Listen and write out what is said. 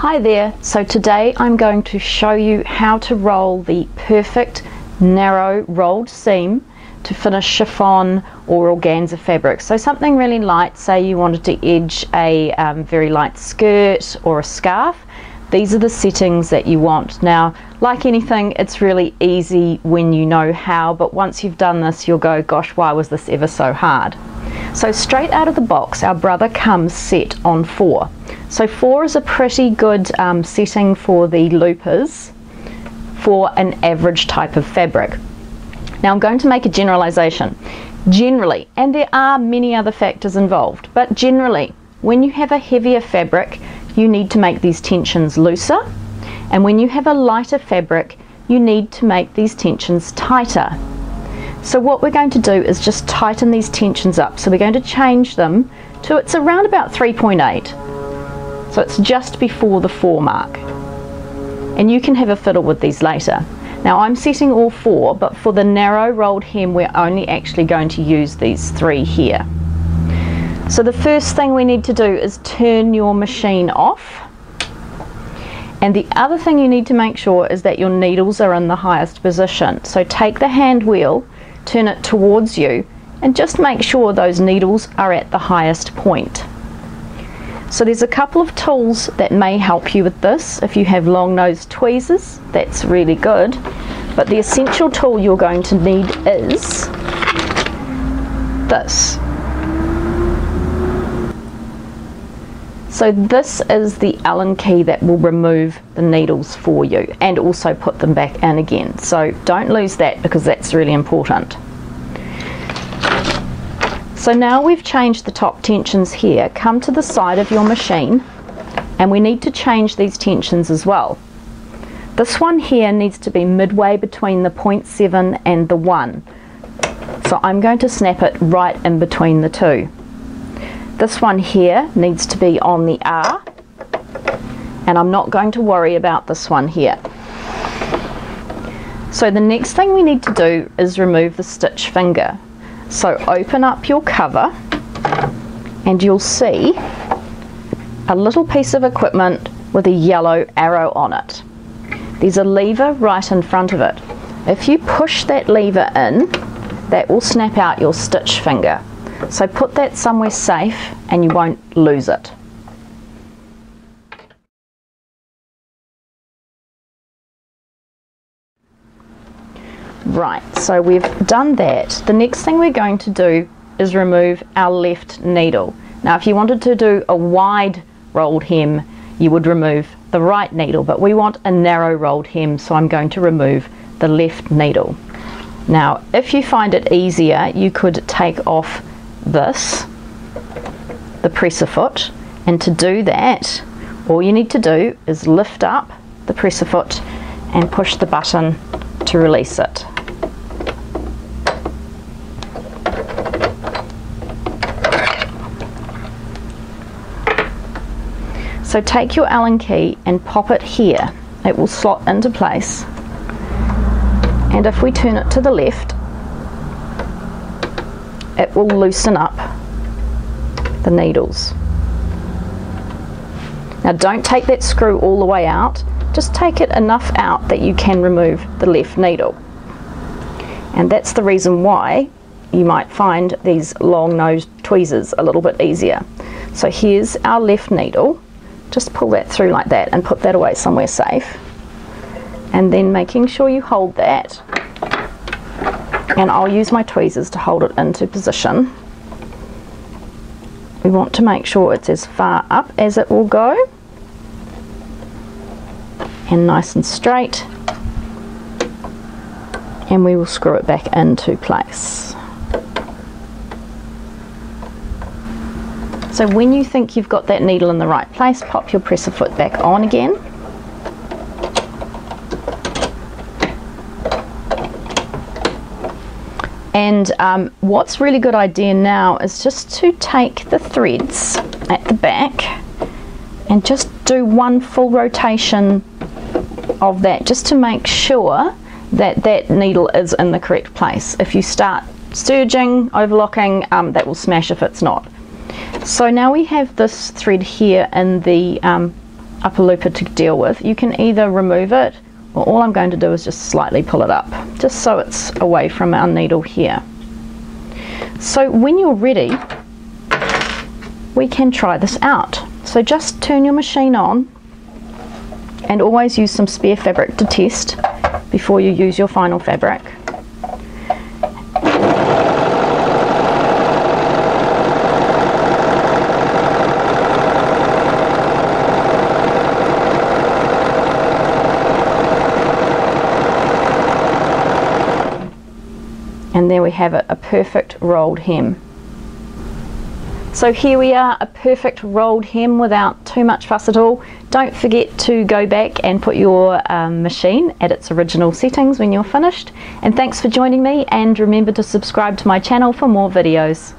Hi there, so today I'm going to show you how to roll the perfect narrow rolled seam to finish chiffon or organza fabric. So something really light, say you wanted to edge a very light skirt or a scarf. These are the settings that you want. Now, like anything, it's really easy when you know how, but once you've done this, you'll go, gosh, why was this ever so hard? So straight out of the box, our brother comes set on 4. So 4 is a pretty good setting for the loopers for an average type of fabric. Now I'm going to make a generalization. Generally, and there are many other factors involved, but generally, when you have a heavier fabric, you need to make these tensions looser, and when you have a lighter fabric, you need to make these tensions tighter. So what we're going to do is just tighten these tensions up. So we're going to change them to, it's around about 3.8. So it's just before the 4 mark. And you can have a fiddle with these later. Now I'm setting all 4, but for the narrow rolled hem, we're only actually going to use these 3 here. So the first thing we need to do is turn your machine off. And the other thing you need to make sure is that your needles are in the highest position. So take the hand wheel, turn it towards you, and just make sure those needles are at the highest point. So there's a couple of tools that may help you with this. If you have long nosed tweezers, that's really good. But the essential tool you're going to need is this. So this is the Allen key that will remove the needles for you and also put them back in again. So don't lose that because that's really important. So now we've changed the top tensions here. Come to the side of your machine and we need to change these tensions as well. This one here needs to be midway between the 0.7 and the 1. So I'm going to snap it right in between the 2. This one here needs to be on the R, and I'm not going to worry about this one here. So the next thing we need to do is remove the stitch finger. So open up your cover and you'll see a little piece of equipment with a yellow arrow on it. There's a lever right in front of it. If you push that lever in, that will snap out your stitch finger. So put that somewhere safe and you won't lose it. Right, so we've done that. The next thing we're going to do is remove our left needle. Now if you wanted to do a wide rolled hem, you would remove the right needle, but we want a narrow rolled hem, so I'm going to remove the left needle. Now if you find it easier, you could take off this, the presser foot, and to do that all you need to do is lift up the presser foot and push the button to release it. So take your Allen key and pop it here. It will slot into place, and if we turn it to the left, it will loosen up the needles. Now don't take that screw all the way out, just take it enough out that you can remove the left needle. And that's the reason why you might find these long nosed tweezers a little bit easier. So here's our left needle. Just pull that through like that and put that away somewhere safe. And then making sure you hold that. And I'll use my tweezers to hold it into position. We want to make sure it's as far up as it will go. And nice and straight. And we will screw it back into place. So when you think you've got that needle in the right place, pop your presser foot back on again. And what's really good idea now is just to take the threads at the back and just do one full rotation of that, just to make sure that that needle is in the correct place. If you start serging, overlocking, that will smash if it's not. So now we have this thread here in the upper looper to deal with. You can either remove it, or all I'm going to do is just slightly pull it up, just so it's away from our needle here. So when you're ready, we can try this out. So just turn your machine on, and always use some spare fabric to test before you use your final fabric. And there we have it, a perfect rolled hem. So here we are, a perfect rolled hem without too much fuss at all. Don't forget to go back and put your machine at its original settings when you're finished. And thanks for joining me, and remember to subscribe to my channel for more videos.